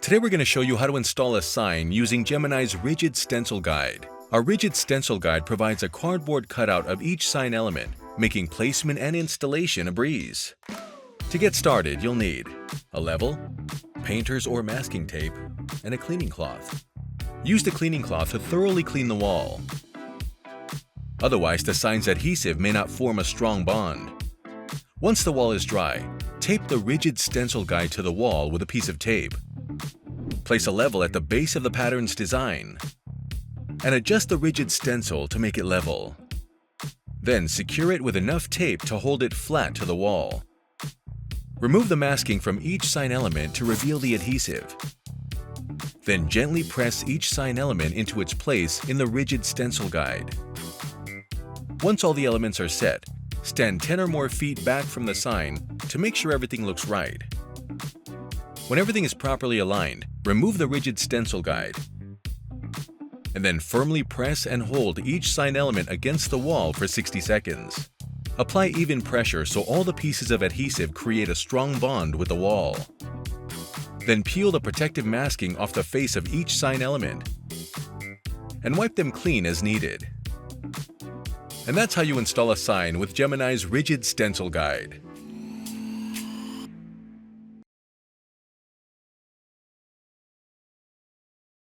Today we're going to show you how to install a sign using Gemini's Rigid Stencil Guide. Our Rigid Stencil Guide provides a cardboard cutout of each sign element, making placement and installation a breeze. To get started, you'll need a level, painter's or masking tape, and a cleaning cloth. Use the cleaning cloth to thoroughly clean the wall. Otherwise, the sign's adhesive may not form a strong bond. Once the wall is dry, tape the Rigid Stencil Guide to the wall with a piece of tape. Place a level at the base of the pattern's design, and adjust the rigid stencil to make it level. Then secure it with enough tape to hold it flat to the wall. Remove the masking from each sign element to reveal the adhesive. Then gently press each sign element into its place in the Rigid Stencil Guide. Once all the elements are set, stand 10 or more feet back from the sign to make sure everything looks right. When everything is properly aligned, remove the Rigid Stencil Guide, and then firmly press and hold each sign element against the wall for 60 seconds. Apply even pressure so all the pieces of adhesive create a strong bond with the wall. Then peel the protective masking off the face of each sign element and wipe them clean as needed. And that's how you install a sign with Gemini's Rigid Stencil Guide.